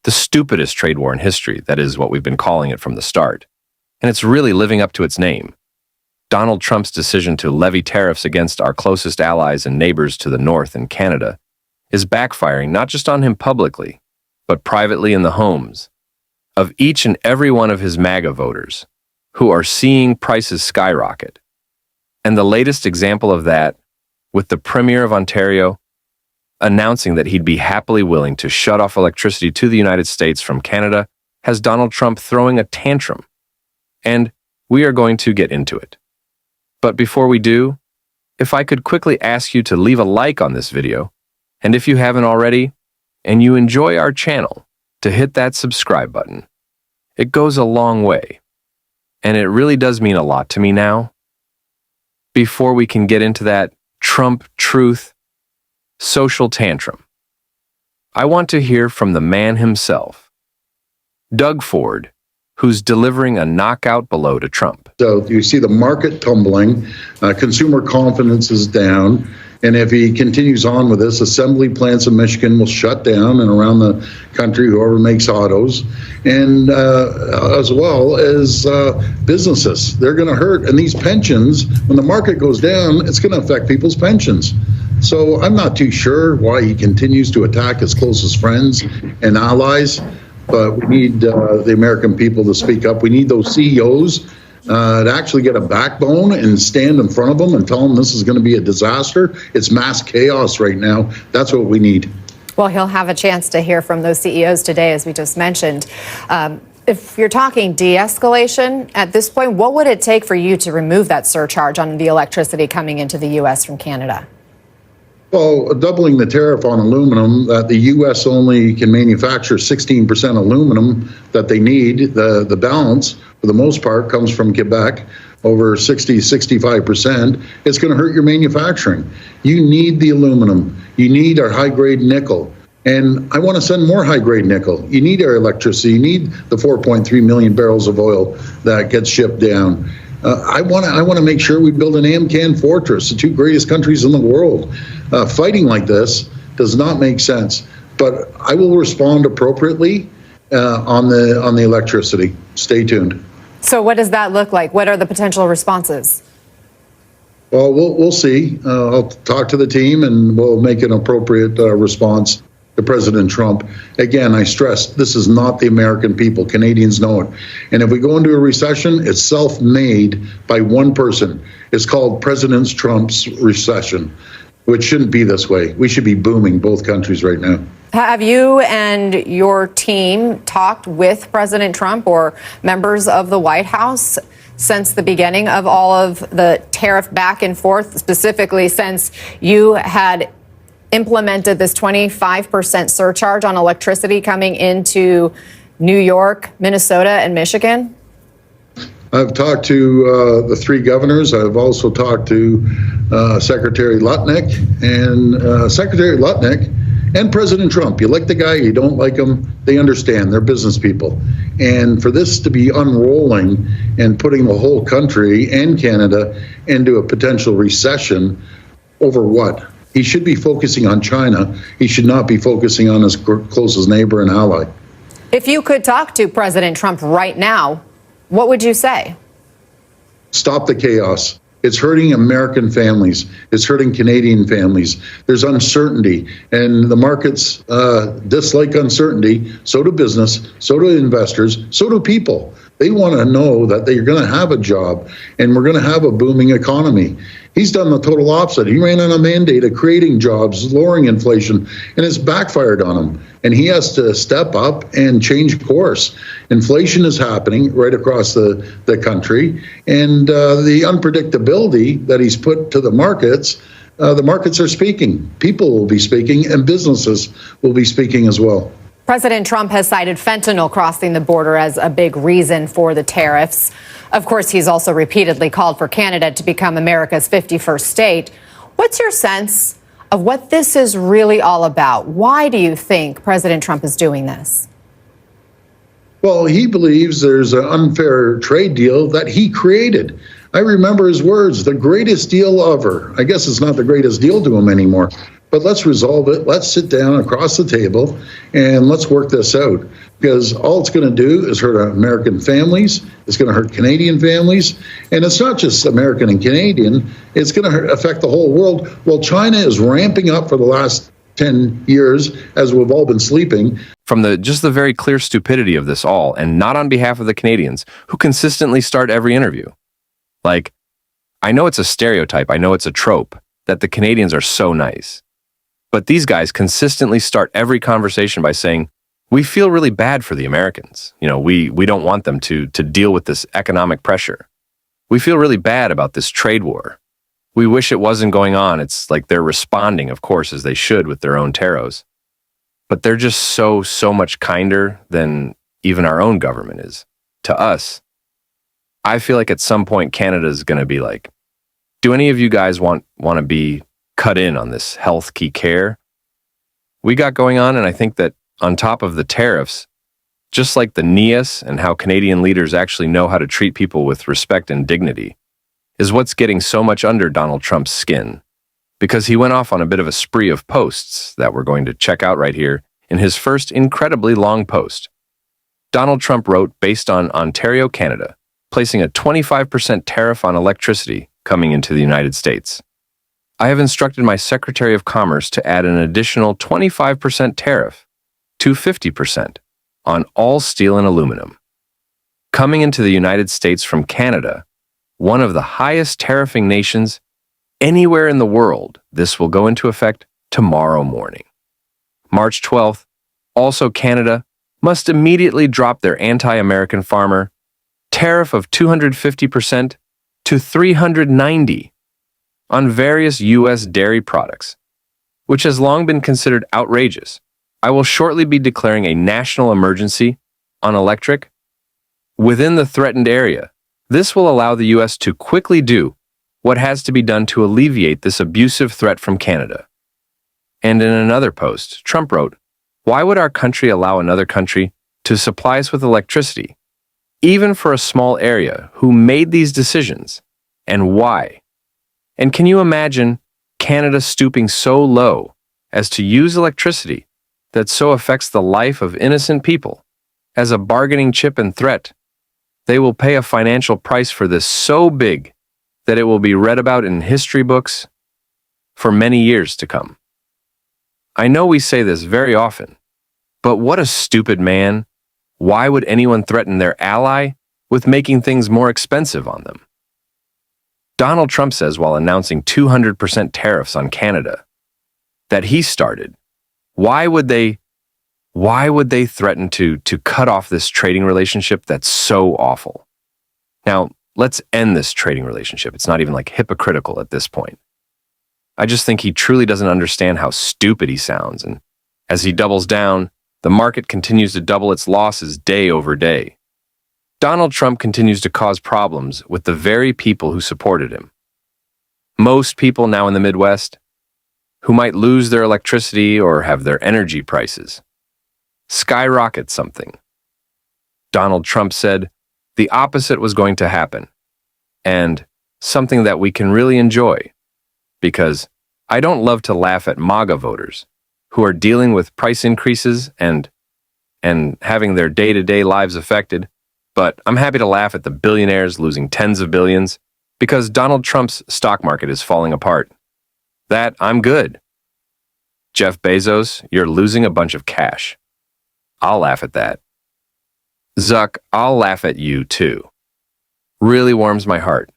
The stupidest trade war in history, that is what we've been calling it from the start. And it's really living up to its name. Donald Trump's decision to levy tariffs against our closest allies and neighbors to the north and Canada is backfiring not just on him publicly, but privately in the homes of each and every one of his MAGA voters, who are seeing prices skyrocket. And the latest example of that, with the Premier of Ontario announcing that he'd be happily willing to shut off electricity to the United States from Canada, has Donald Trump throwing a tantrum. And we are going to get into it. But before we do, if I could quickly ask you to leave a like on this video, and if you haven't already, and you enjoy our channel, to hit that subscribe button. It goes a long way, and it really does mean a lot to me now. Before we can get into that Trump truth social tantrum, I want to hear from the man himself, Doug Ford, who's delivering a knockout blow to Trump. So you see the market tumbling, consumer confidence is down, and if he continues on with this, assembly plants in Michigan will shut down and around the country, whoever makes autos, and as well as businesses. They're going to hurt. And these pensions, when the market goes down, it's going to affect people's pensions. So I'm not too sure why he continues to attack his closest friends and allies, but we need the American people to speak up. We need those CEOs to actually get a backbone and stand in front of them and tell them this is going to be a disaster. It's mass chaos right now. That's what we need. Well, he'll have a chance to hear from those CEOs today, as we just mentioned. If you're talking de-escalation at this point, what would it take for you to remove that surcharge on the electricity coming into the U.S. from Canada? Well, doubling the tariff on aluminum, the U.S. only can manufacture 16% aluminum that they need. The balance, for the most part, comes from Quebec, over 65%. It's going to hurt your manufacturing. You need the aluminum. You need our high-grade nickel. And I want to send more high-grade nickel. You need our electricity. You need the 4.3 million barrels of oil that gets shipped down. I want to make sure we build an AMCAN fortress, the two greatest countries in the world. Fighting like this does not make sense. But I will respond appropriately on the electricity. Stay tuned. So what does that look like? What are the potential responses? Well, we'll see. I'll talk to the team and we'll make an appropriate response to President Trump. Again, I stress, this is not the American people. Canadians know it. And if we go into a recession, it's self-made by one person. It's called President Trump's recession, which shouldn't be this way. We should be booming, both countries right now. Have you and your team talked with President Trump or members of the White House since the beginning of all of the tariff back and forth, specifically since you had implemented this 25% surcharge on electricity coming into New York, Minnesota, and Michigan? I've talked to the three governors. I've also talked to Secretary Lutnick and President Trump. You like the guy, you don't like him, they understand. They're business people. And for this to be unrolling and putting the whole country and Canada into a potential recession over what? He should be focusing on China. He should not be focusing on his closest neighbor and ally. If you could talk to President Trump right now, what would you say? Stop the chaos. It's hurting American families. It's hurting Canadian families. There's uncertainty, and the markets dislike uncertainty. So do business, so do investors, so do people. They want to know that they're going to have a job and we're going to have a booming economy. He's done the total opposite. He ran on a mandate of creating jobs, lowering inflation, and it's backfired on him. And he has to step up and change course. Inflation is happening right across the country, and the unpredictability that he's put to the markets are speaking. People will be speaking, and businesses will be speaking as well. President Trump has cited fentanyl crossing the border as a big reason for the tariffs. Of course, he's also repeatedly called for Canada to become America's 51st state. What's your sense of what this is really all about? Why do you think President Trump is doing this? Well, he believes there's an unfair trade deal that he created. I remember his words, the greatest deal ever. I guess it's not the greatest deal to him anymore, but let's resolve it. Let's sit down across the table and let's work this out, because all it's going to do is hurt American families. It's going to hurt Canadian families. And it's not just American and Canadian. It's going to affect the whole world. Well, China is ramping up for the last 10 years, as we've all been sleeping. From just the very clear stupidity of this all, and not on behalf of the Canadians, who consistently start every interview. Like, I know it's a stereotype, I know it's a trope, that the Canadians are so nice. But these guys consistently start every conversation by saying, we feel really bad for the Americans. You know, we don't want them to deal with this economic pressure. We feel really bad about this trade war. We wish it wasn't going on. It's like they're responding, of course, as they should with their own tariffs. But they're just so much kinder than even our own government is to us. I feel like at some point Canada is going to be like, do any of you guys want to be cut in on this health key care we got going on? And I think that on top of the tariffs, just like the NIAS and how Canadian leaders actually know how to treat people with respect and dignity, is what's getting so much under Donald Trump's skin, because he went off on a bit of a spree of posts that we're going to check out right here in his first incredibly long post. Donald Trump wrote, based on Ontario, Canada, placing a 25% tariff on electricity coming into the United States. I have instructed my Secretary of Commerce to add an additional 25% tariff to 50% on all steel and aluminum. Coming into the United States from Canada, one of the highest tariffing nations anywhere in the world, this will go into effect tomorrow morning. March 12th, also Canada must immediately drop their anti-American farmer tariff of 250% to 390% on various U.S. dairy products, which has long been considered outrageous. I will shortly be declaring a national emergency on electric within the threatened area. This will allow the U.S. to quickly do what has to be done to alleviate this abusive threat from Canada. And in another post, Trump wrote, why would our country allow another country to supply us with electricity, even for a small area? Who made these decisions, and why? And can you imagine Canada stooping so low as to use electricity that so affects the life of innocent people as a bargaining chip and threat? They will pay a financial price for this so big that it will be read about in history books for many years to come. I know we say this very often, but what a stupid man. Why would anyone threaten their ally with making things more expensive on them? Donald Trump says while announcing 200% tariffs on Canada that he started. Why would they threaten to cut off this trading relationship that's so awful? Now, let's end this trading relationship. It's not even like hypocritical at this point. I just think he truly doesn't understand how stupid he sounds, and as he doubles down, the market continues to double its losses day over day. Donald Trump continues to cause problems with the very people who supported him. Most people now in the Midwest who might lose their electricity or have their energy prices skyrocket something. Donald Trump said the opposite was going to happen, and something that we can really enjoy, because I don't love to laugh at MAGA voters who are dealing with price increases and having their day-to-day lives affected, but I'm happy to laugh at the billionaires losing tens of billions because Donald Trump's stock market is falling apart. That I'm good. Jeff Bezos, you're losing a bunch of cash. I'll laugh at that. Zuck, I'll laugh at you too. Really warms my heart.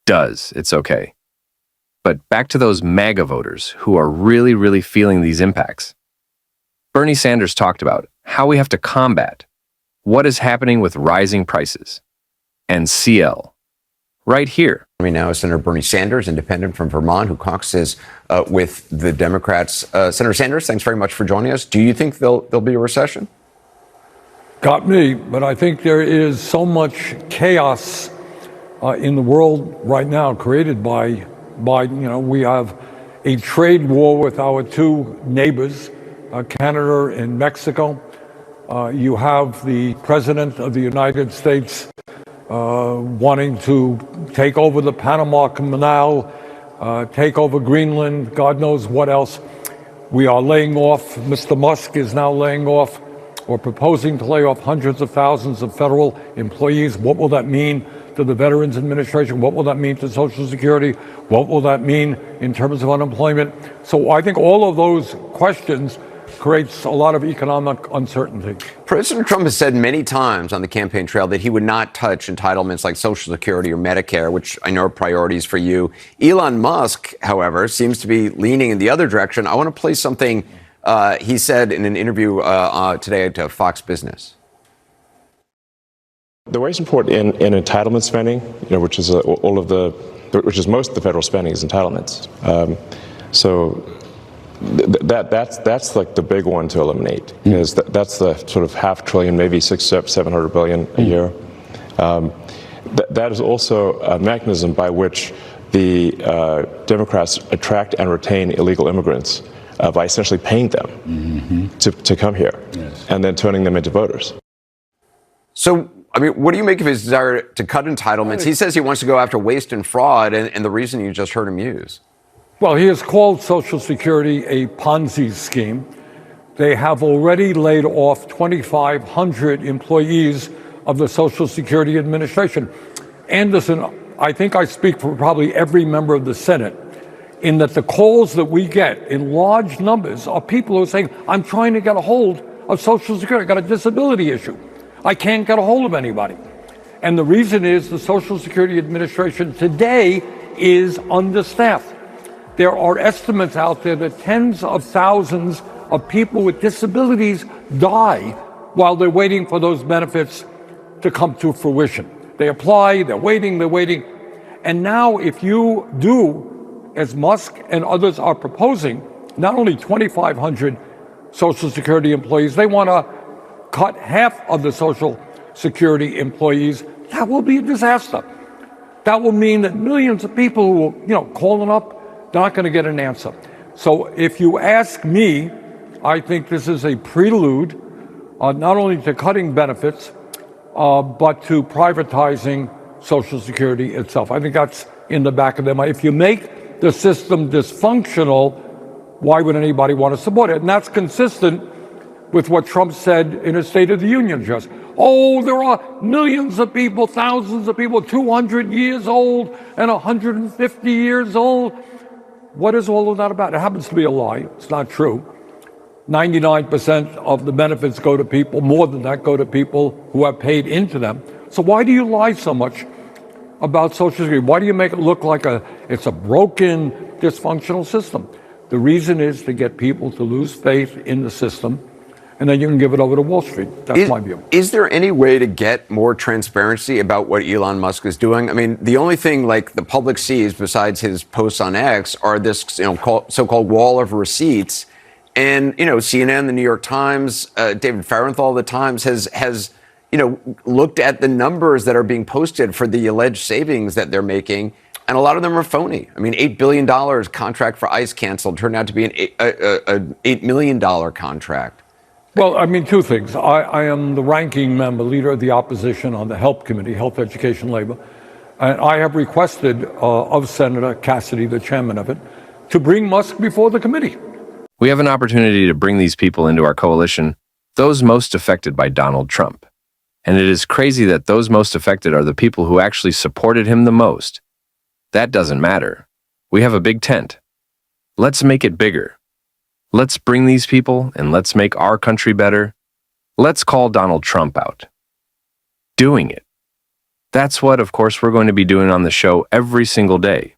Does, it's okay. But back to those MAGA voters who are really feeling these impacts. Bernie Sanders talked about how we have to combat what is happening with rising prices. And CL, right here. Now is Senator Bernie Sanders, independent from Vermont, who caucuses with the Democrats. Senator Sanders, thanks very much for joining us. Do you think there'll be a recession? Got me, but I think there is so much chaos in the world right now created by we have a trade war with our two neighbors, Canada and Mexico. You have the President of the United States wanting to take over the Panama Canal, take over Greenland, God knows what else. We are laying off, Mr. Musk is now laying off or proposing to lay off hundreds of thousands of federal employees. What will that mean to the Veterans Administration? What will that mean to Social Security? What will that mean in terms of unemployment? So I think all of those questions creates a lot of economic uncertainty. President Trump has said many times on the campaign trail that he would not touch entitlements like Social Security or Medicare, which I know are priorities for you. Elon Musk, however, seems to be leaning in the other direction. I want to play something he said in an interview today to Fox Business. The way support in entitlement spending, which is which is most of the federal spending is entitlements. That's like the big one to eliminate, because that's the sort of $500 billion, maybe $600-700 billion a year. That is also a mechanism by which the Democrats attract and retain illegal immigrants by essentially paying them to come here, and then turning them into voters. So, I mean, what do you make of his desire to cut entitlements? He says he wants to go after waste and fraud, and the reason you just heard him use. Well, he has called Social Security a Ponzi scheme. They have already laid off 2,500 employees of the Social Security Administration. Anderson, I think I speak for probably every member of the Senate in that the calls that we get in large numbers are people who are saying, I'm trying to get a hold of Social Security. I got a disability issue. I can't get a hold of anybody. And the reason is the Social Security Administration today is understaffed. There are estimates out there that tens of thousands of people with disabilities die while they're waiting for those benefits to come to fruition. They apply, they're waiting. And now if you do, as Musk and others are proposing, not only 2,500 Social Security employees, they want to cut half of the Social Security employees. That will be a disaster. That will mean that millions of people who will, calling up, they're not going to get an answer. So if you ask me, I think this is a prelude not only to cutting benefits, but to privatizing Social Security itself. I think that's in the back of their mind. If you make the system dysfunctional, why would anybody want to support it? And that's consistent with what Trump said in his State of the Union address. Oh, there are millions of people, thousands of people, 200 years old and 150 years old. What is all of that about? It happens to be a lie. It's not true. 99% of the benefits go to people, more than that go to people who have paid into them. So why do you lie so much about Social Security? Why do you make it look like it's a broken, dysfunctional system? The reason is to get people to lose faith in the system, and then you can give it over to Wall Street. That's my view. Is there any way to get more transparency about what Elon Musk is doing? I mean, the only thing like the public sees besides his posts on X are this so-called wall of receipts. And, CNN, the New York Times, David Fahrenthold of the Times has looked at the numbers that are being posted for the alleged savings that they're making. And a lot of them are phony. I mean, $8 billion contract for ICE canceled turned out to be an $8 million contract. Well, I mean, two things. I am the ranking member, leader of the opposition on the HELP Committee, Health, Education, Labor. And I have requested of Senator Cassidy, the chairman of it, to bring Musk before the committee. We have an opportunity to bring these people into our coalition, those most affected by Donald Trump. And it is crazy that those most affected are the people who actually supported him the most. That doesn't matter. We have a big tent. Let's make it bigger. Let's bring these people and let's make our country better. Let's call Donald Trump out. Doing it. That's what, of course, we're going to be doing on the show every single day.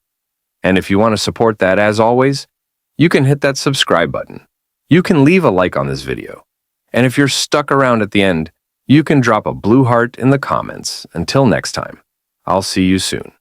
And if you want to support that, as always, you can hit that subscribe button. You can leave a like on this video. And if you're stuck around at the end, you can drop a blue heart in the comments. Until next time, I'll see you soon.